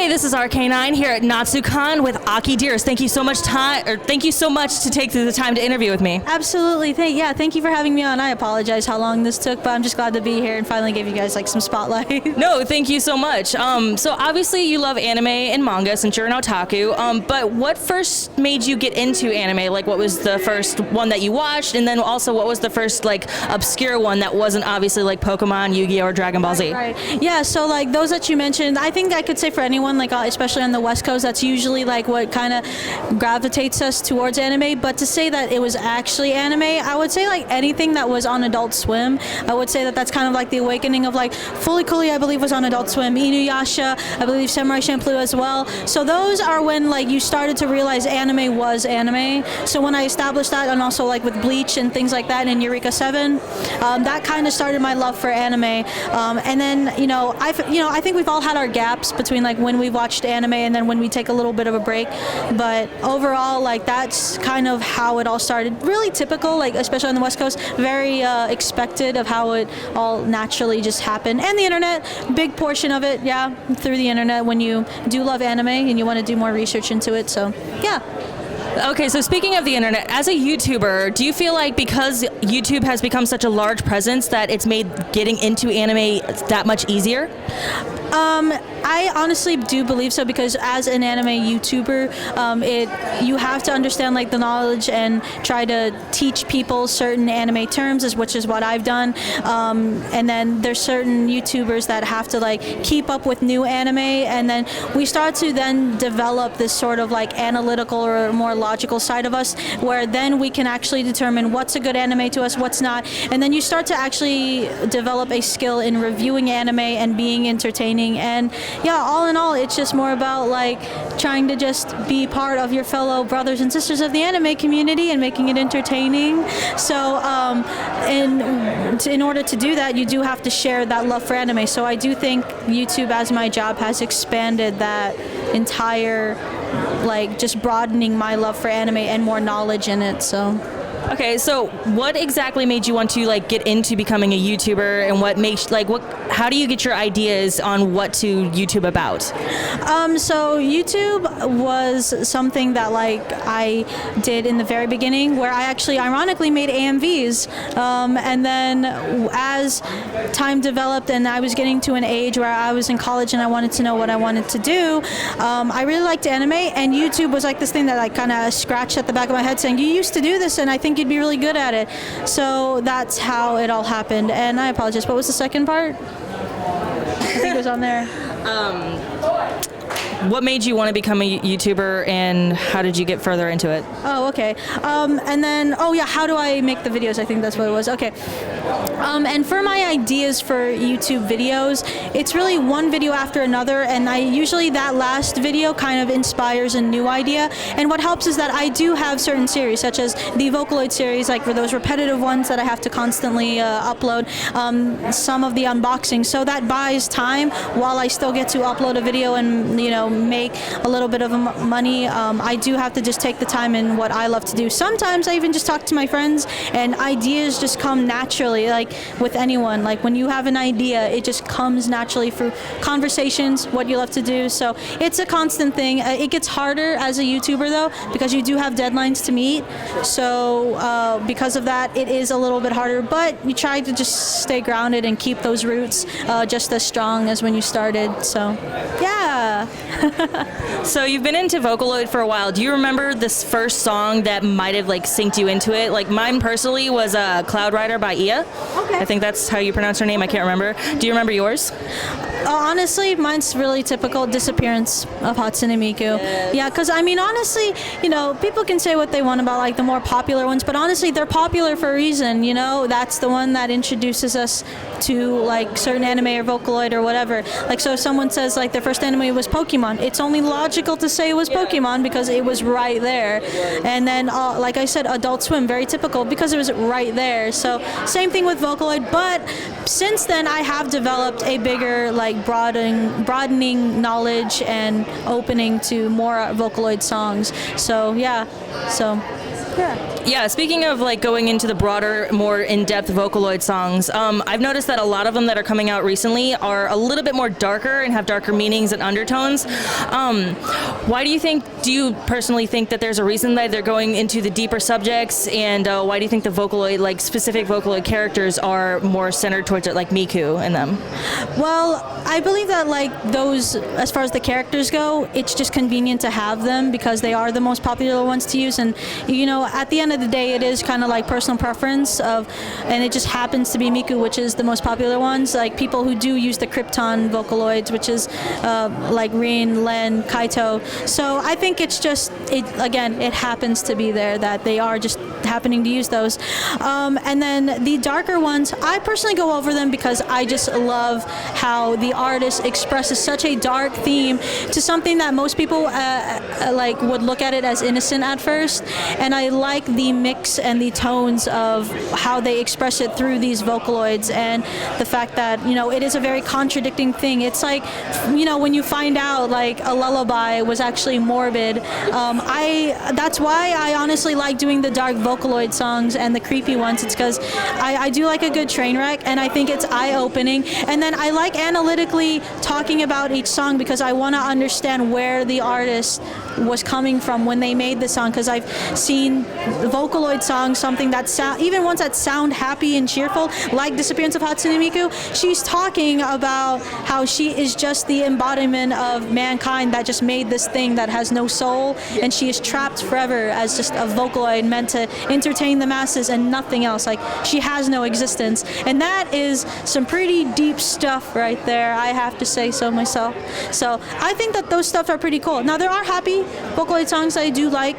Hey, this is RK9 here at Natsucon with Akidearest. Thank you so much to take the time to interview with me. Absolutely. Thank you for having me on. I apologize how long this took, but I'm just glad to be here and finally give you guys like some spotlight. No, thank you so much. So obviously you love anime and manga since you're an otaku. But what first made you get into anime? Like, what was the first one that you watched, and then also what was the first like obscure one that wasn't obviously like Pokemon, Yu-Gi-Oh, or Dragon Ball Z? Right. Yeah. So like those that you mentioned, I think I could say for anyone, like especially on the West Coast, that's usually like what kind of gravitates us towards anime. But to say that it was actually anime, I would say like anything that was on Adult Swim. I would say that that's kind of like the awakening of like Fully Cooley, I believe, was on Adult Swim. Inuyasha, I believe Samurai Champloo as well. So those are when like you started to realize anime was anime. So when I established that, and also like with Bleach and things like that, and Eureka 7, that kind of started my love for anime. And then I think we've all had our gaps between like when we watched anime and then when we take a little bit of a break. But overall, like that's kind of how it all started. Really typical, like especially on the West Coast, very expected of how it all naturally just happened. And the internet, big portion of it, yeah, through the internet when you do love anime and you want to do more research into it. So, yeah. Okay, so speaking of the internet, as a YouTuber, do you feel like because YouTube has become such a large presence that it's made getting into anime that much easier? I honestly do believe so, because as an anime YouTuber, you have to understand like the knowledge and try to teach people certain anime terms, which is what I've done. And then there's certain YouTubers that have to like keep up with new anime, and then we start to then develop this sort of like analytical or more logical side of us, where then we can actually determine what's a good anime to us, what's not, and then you start to actually develop a skill in reviewing anime and being entertaining. And yeah, all in all, it's just more about like trying to just be part of your fellow brothers and sisters of the anime community and making it entertaining. So in order to do that, you do have to share that love for anime. So I do think YouTube as my job has expanded that entire, like, just broadening my love for anime and more knowledge in it. So okay, so what exactly made you want to like get into becoming a YouTuber, and what makes how do you get your ideas on what to YouTube about? So YouTube was something that like I did in the very beginning, where I actually ironically made AMVs, and then as time developed and I was getting to an age where I was in college and I wanted to know what I wanted to do, I really liked anime, and YouTube was like this thing that I kind of scratched at the back of my head saying, you used to do this and I think you'd be really good at it. So that's how it all happened. And I apologize, what was the second part? I think it was on there. What made you want to become a YouTuber, and how did you get further into it? Oh, okay. And then, how do I make the videos? I think that's what it was. Okay. And for my ideas for YouTube videos, it's really one video after another, and usually that last video kind of inspires a new idea. And what helps is that I do have certain series, such as the Vocaloid series, like for those repetitive ones that I have to constantly upload, some of the unboxings. So that buys time while I still get to upload a video and, make a little bit of money. I do have to just take the time in what I love to do. Sometimes I even just talk to my friends, and ideas just come naturally, like with anyone. Like when you have an idea, it just comes naturally through conversations, what you love to do. So it's a constant thing. It gets harder as a YouTuber though, because you do have deadlines to meet. So because of that, it is a little bit harder, but you try to just stay grounded and keep those roots just as strong as when you started. So yeah. So you've been into Vocaloid for a while. Do you remember this first song that might have like synced you into it? Like mine personally was Cloud Rider by Ia. Okay. I think that's how you pronounce her name. I can't remember. Do you remember yours? Honestly, mine's really typical, Disappearance of Hatsune Miku. Yes. Yeah, because I mean, honestly, people can say what they want about like the more popular ones, but honestly, they're popular for a reason. That's the one that introduces us to like certain anime or Vocaloid or whatever. Like, so if someone says like their first anime was Pokemon, it's only logical to say it was Pokemon because it was right there. And then, like I said, Adult Swim, very typical because it was right there. So same thing with Vocaloid, but since then I have developed a bigger like broadening knowledge and opening to more Vocaloid songs. So yeah. Yeah, speaking of like going into the broader, more in-depth Vocaloid songs, I've noticed that a lot of them that are coming out recently are a little bit more darker and have darker meanings and undertones. Why do you personally think that there's a reason that they're going into the deeper subjects, and why do you think the Vocaloid, like specific Vocaloid characters, are more centered towards it, like Miku and them? Well, I believe that like those, as far as the characters go, it's just convenient to have them because they are the most popular ones to use, and you know, at the end of the day, it is kind of like personal preference of, and it just happens to be Miku, which is the most popular ones. Like people who do use the Krypton Vocaloids, which is like Rin, Len, Kaito. So I think it's just, it happens to be there that they are just happening to use those. And then the darker ones, I personally go over them because I just love how the artist expresses such a dark theme to something that most people like would look at it as innocent at first. And I like the mix and the tones of how they express it through these Vocaloids, and the fact that, you know, it is a very contradicting thing. It's like, you know, when you find out like a lullaby was actually morbid, that's why I honestly like doing the dark Vocaloid songs and the creepy ones. It's because I do like a good train wreck, and I think it's eye-opening. And then I like analytically talking about each song because I want to understand where the artist was coming from when they made the song, because I've seen Vocaloid songs, something that even ones that sound happy and cheerful, like Disappearance of Hatsune Miku, she's talking about how she is just the embodiment of mankind that just made this thing that has no soul, and she is trapped forever as just a Vocaloid meant to entertain the masses and nothing else. Like, she has no existence, and that is some pretty deep stuff right there, I have to say so myself. So I think that those stuff are pretty cool. Now, there are happy Vocaloid songs I do like,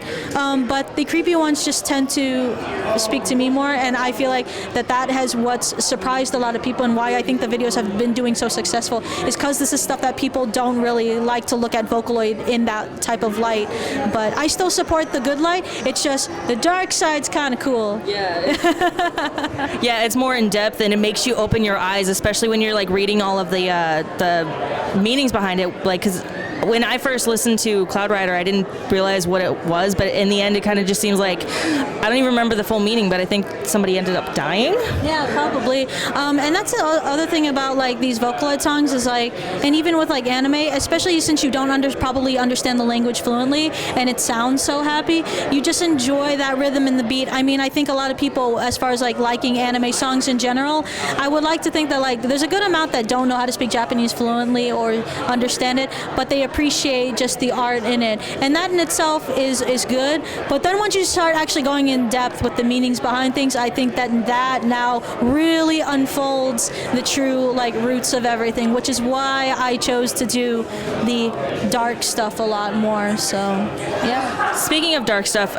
but the creepy ones just tend to speak to me more, and I feel like that has what's surprised a lot of people, and why I think the videos have been doing so successful is because this is stuff that people don't really like to look at Vocaloid in that type of light. But I still support the good light. It's just the dark side's kind of cool. Yeah. Yeah, it's more in depth, and it makes you open your eyes, especially when you're like reading all of the meanings behind it. Like, because when I first listened to Cloud Rider, I didn't realize what it was, but in the end, it kind of just seems like, I don't even remember the full meaning, but I think somebody ended up dying. Yeah, probably. And that's the other thing about like these Vocaloid songs is like, and even with like anime, especially since you don't probably understand the language fluently, and it sounds so happy, you just enjoy that rhythm and the beat. I mean, I think a lot of people, as far as like liking anime songs in general, I would like to think that like there's a good amount that don't know how to speak Japanese fluently or understand it, but they appreciate just the art in it, and that in itself is good. But then once you start actually going in depth with the meanings behind things, I think that now really unfolds the true like roots of everything, which is why I chose to do the dark stuff a lot more. So yeah. Speaking of dark stuff,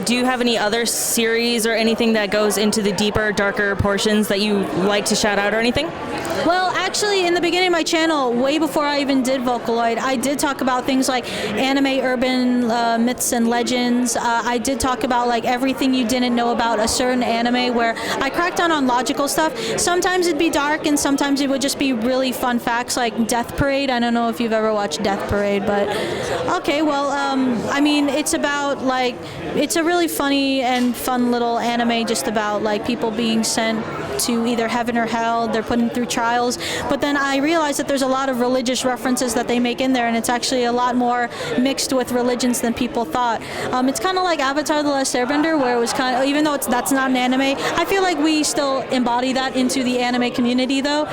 do you have any other series or anything that goes into the deeper, darker portions that you like to shout out or anything? Well, actually, in the beginning of my channel, way before I even did Vocaloid, I did talk about things like anime urban myths and legends. I did talk about like everything you didn't know about a certain anime, where I cracked down on logical stuff. Sometimes it'd be dark, and sometimes it would just be really fun facts, like Death Parade. I don't know if you've ever watched Death Parade, but okay, well, I mean, it's about like, it's a really funny and fun little anime just about like people being sent to either heaven or hell. They're put through trials, but then I realized that there's a lot of religious references that they make in there, and it's actually a lot more mixed with religions than people thought. It's kind of like Avatar: The Last Airbender, where it was kind of, even though that's not an anime, I feel like we still embody that into the anime community though.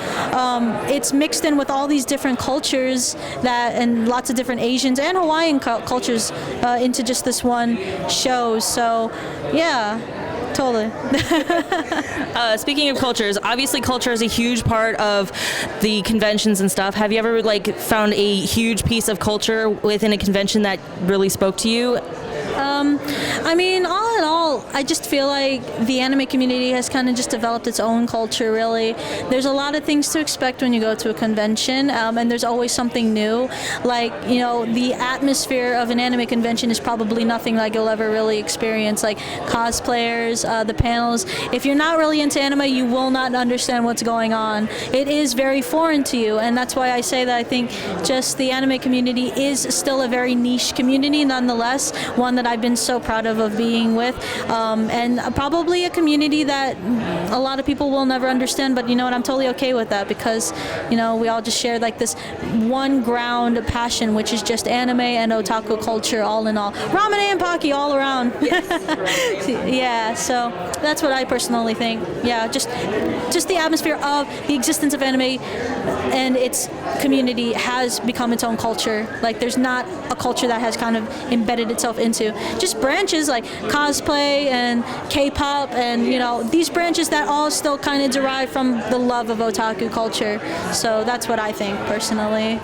It's mixed in with all these different cultures and lots of different Asians and Hawaiian cultures into just this one show. So yeah. Totally. Speaking of cultures, obviously culture is a huge part of the conventions and stuff. Have you ever like found a huge piece of culture within a convention that really spoke to you? I mean, all in all, I just feel like the anime community has kind of just developed its own culture, really. There's a lot of things to expect when you go to a convention, and there's always something new. Like, you know, the atmosphere of an anime convention is probably nothing like you'll ever really experience. Like cosplayers, the panels. If you're not really into anime, you will not understand what's going on. It is very foreign to you, and that's why I say that I think just the anime community is still a very niche community, nonetheless, one that I've been so proud of being with. and probably a community that a lot of people will never understand, but you know what, I'm totally okay with that, because you know, we all just share like this one ground passion, which is just anime and otaku culture all in all. Ramen and Pocky all around. Yeah, so that's what I personally think. Yeah, just the atmosphere of the existence of anime and its community has become its own culture. Like, there's not a culture that has kind of embedded itself into just branches like cosplay and K-pop, and you know, these branches that all still kind of derive from the love of otaku culture. So that's what I think personally.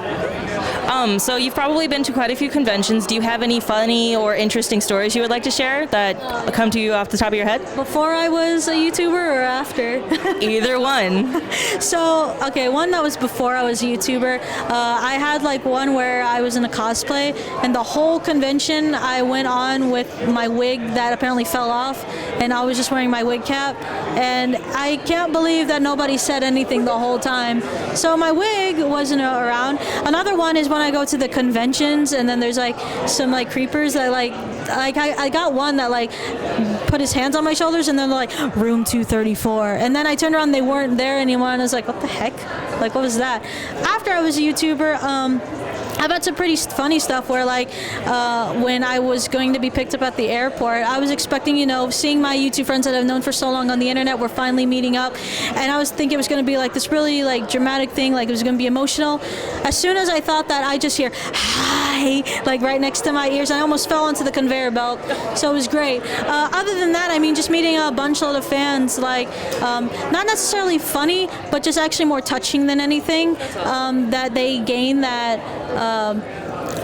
So you've probably been to quite a few conventions. Do you have any funny or interesting stories you would like to share that come to you off the top of your head? Before I was a YouTuber or after? Either one. So, okay, one that was before I was a YouTuber. I had like one where I was in a cosplay, and the whole convention I went on with my wig that apparently fell off, and I was just wearing my wig cap, and I can't believe that nobody said anything the whole time. So my wig wasn't around. Another one is when I go to the conventions, and then there's like some like creepers that I got one that like put his hands on my shoulders, and then they're like, room 234, and then I turned around, they weren't there anymore, and I was like, what the heck, like what was that? After I was a YouTuber, I've had some pretty funny stuff where, like, when I was going to be picked up at the airport, I was expecting, you know, seeing my YouTube friends that I've known for so long on the internet were finally meeting up, and I was thinking it was going to be like this really like dramatic thing, like it was going to be emotional. As soon as I thought that, I just hear hi, like right next to my ears. I almost fell onto the conveyor belt, so it was great. Other than that, I mean, just meeting a bunch of fans, like not necessarily funny, but just actually more touching than anything, that they gain that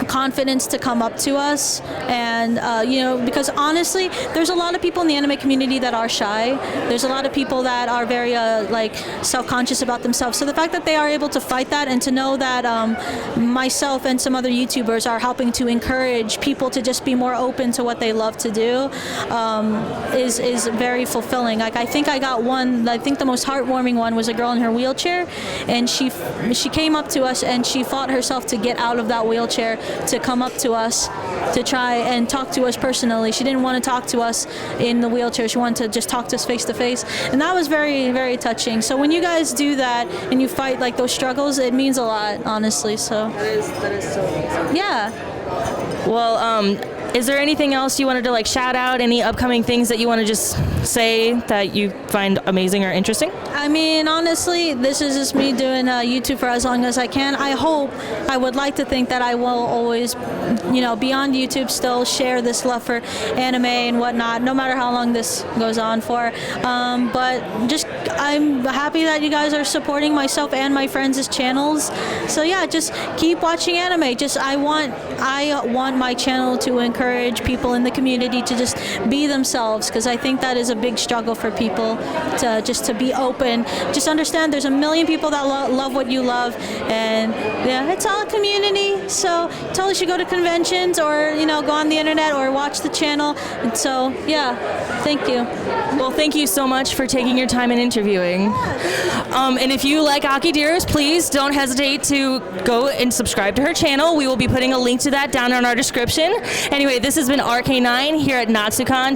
confidence to come up to us, and you know, because honestly, there's a lot of people in the anime community that are shy. There's a lot of people that are very like self-conscious about themselves. So the fact that they are able to fight that, and to know that myself and some other YouTubers are helping to encourage people to just be more open to what they love to do, is very fulfilling. Like, I think I got one. I think the most heartwarming one was a girl in her wheelchair, and she came up to us and she fought herself to get out of that wheelchair to come up to us to try and talk to us personally. She didn't want to talk to us in the wheelchair. She wanted to just talk to us face to face, and that was very, very touching. So when you guys do that and you fight like those struggles, it means a lot, honestly. So that is so amazing. yeah. Well, is there anything else you wanted to like shout out? Any upcoming things that you want to just say that you find amazing or interesting? I mean, honestly, this is just me doing YouTube for as long as I can. I would like to think that I will always, you know, beyond YouTube, still share this love for anime and whatnot, no matter how long this goes on for. But just, I'm happy that you guys are supporting myself and my friends' channels. So yeah, just keep watching anime. Just, I want my channel to encourage people in the community to just be themselves, because I think that is a big struggle for people, to be open. Just understand there's a million people that love what you love, and yeah, it's all a community. So totally should go to conventions, or you know, go on the internet or watch the channel. And so yeah, thank you. Well, thank you so much for taking your time and interviewing. And if you like Akidearest, please don't hesitate to go and subscribe to her channel. We will be putting a link to that down in our description. Anyway, this has been RK9 here at Natsucon